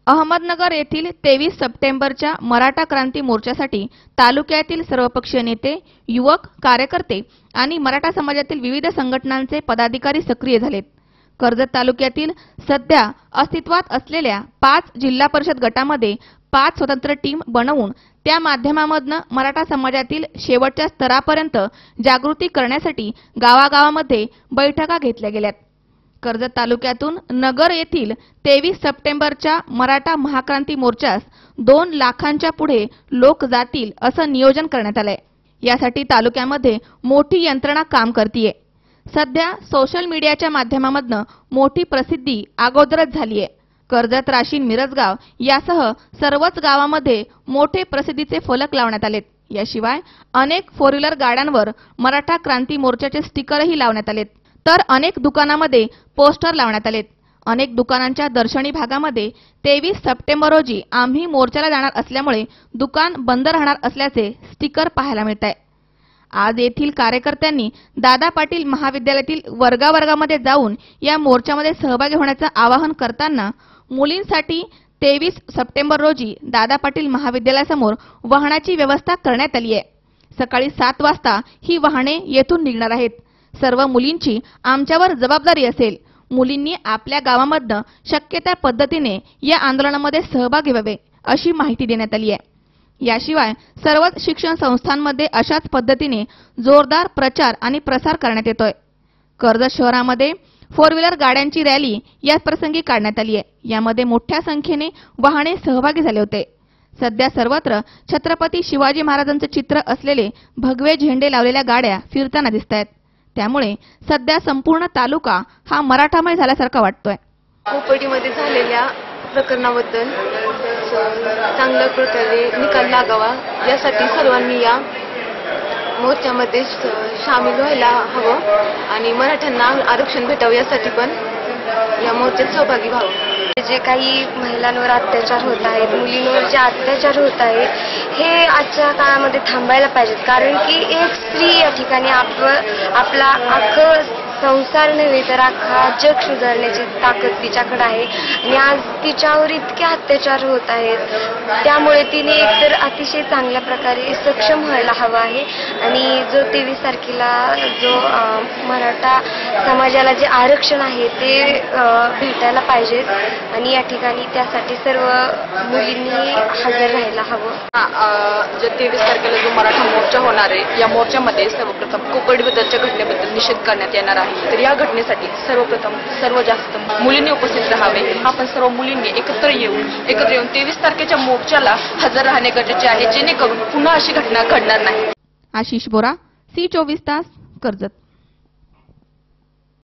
अहमदनगर येथील 23 सप्टेंबरच्या मराठा क्रांती मोर्चासाठी तालुक्यातील सर्वपक्षीय नेते, युवक, कार्यकर्ते आणि मराठा समाजातील विविध संघटनांचे पदाधिकारी सक्रिय झालेत। कर्जत तालुक्यातील सध्या अस्तित्वात असलेल्या 5 जिल्हा परिषद गटामध्ये 5 स्वतंत्र टीम बनवून त्या माध्यमामधून मराठा समाजातील शेवटच्या स्तरापर्यंत जागृती करण्यासाठी गावागावामध्ये बैठका घेतल्या गेल्यात। कर्जत तालुक्यातून नगर येथील 23 सप्टेंबरच्या मराठा महाक्रांती मोर्चास 2 लाखांच्या पुढे लोक जातील असं नियोजन करण्यात आलंय। यासाठी तालुक्यामध्ये मोठी यंत्रणा काम करतेय। सध्या सोशल मीडियाच्या माध्यमामधून मोठी प्रसिद्धी अगोदरच झाली आहे। कर्जत, राशीन, मिरजगाव यासह सर्वच गावामध्ये मोठे प्रसिद्धीचे फलक लावण्यात आलेत। याशिवाय अनेक 4 व्हीलर गाड्यांवर मराठा क्रांती मोर्चाचे स्टिकरही लावण्यात आलेत, तर अनेक दुकानांमध्ये पोस्टर लावण्यात आलेत। अनेक दुकानांच्या दर्शनी भागामध्ये 23 सप्टेंबर रोजी आम्ही मोर्चाला जाणार असल्यामुळे दुकान बंद राहणार असल्याचे स्टिकर पाहायला मिळत आहे। आज येथील कार्यकर्त्यांनी दादा पाटील महाविद्यालयातील वर्गावर्गामध्ये जाऊन या मोर्चामध्ये सहभागी होण्याचे आवाहन करताना मुलींसाठी 23 सप्टेंबर रोजी दादा पाटील महाविद्यालयासमोर वाहनाची व्यवस्था करण्यात आली आहे। सकाळी 7 वाजता ही वाहने येथून निघणार आहेत। सर्व मुलींची आमच्यावर जबाबदारी असेल। मुलींनी आपल्या गावामध्ये शक्य त्या पद्धतीने या आंदोलनामध्ये सहभागी व्हावे अशी माहिती देण्यात आली आहे। याशिवाय सर्वच शिक्षण संस्थांमध्ये अशाच पद्धतीने जोरदार प्रचार आणि प्रसार करण्यात येतोय। कर्जत शहरामध्ये 4 व्हीलर गाड्यांची रॅली या प्रसंगी काढण्यात आली आहे। यामध्ये मोठ्या संख्येने वाहने सहभागी झाले होते। सध्या सर्वत्र छत्रपती शिवाजी महाराजांचे चित्र असलेले भगवे झेंडे लावलेल्या गाड्या फिरताना दिसतायत। त्यामुळे सध्या संपूर्ण तालुका हा मराठामय झाल्यासारखा वाटतोय। कोपर्डीमध्ये झालेल्या प्रकरणाबद्दल चांगल्या प्रकारे निकाल लागावा यासाठी सर्वांनी या मोर्चामध्ये सामील व्हायला हवं आणि मराठ्यांना आरक्षण भेटावं यासाठी पण या मोर्चात सहभागी व्हावं। जे काही महिलांवर अत्याचार होत आहेत, मुलींवर जे अत्याचार होत आहेत हे आजच्या काळामध्ये थांबायला पाहिजेत। कारण की एक स्त्री या ठिकाणी आपला अख्खं संसार नव्हे तर अख्खा जग सुधारण्याची ताकद तिच्याकडे आहे आणि आज तिच्यावर इतके अत्याचार होत आहेत। त्यामुळे तिने एकतर अतिशय चांगल्या प्रकारे सक्षम व्हायला हवं आहे आणि जो 23 तारखेला जो मराठा समाजाला जे आरक्षण आहे ते भेटायला पाहिजेत आणि या ठिकाणी त्यासाठी सर्व मुलींनी हजर राहायला हवं। जो 23 तारखेला जो मराठा मोर्चा होणार आहे या मोर्चामध्ये सर्वप्रथम कोपर्डीबद्दलच्या घटनेबद्दल निषेध करण्यात येणार आहे। तर या घटनेसाठी सर्व जास्त मुलींनी उपस्थित राहावे। आपण सर्व मुलींनी एकत्र येऊन 23 तारखेच्या मोर्चाला हजर राहणे गरजेचे आहे, जेणेकरून पुन्हा अशी घटना घडणार नाही। आशिष बोरा, C24 तास, कर्जत।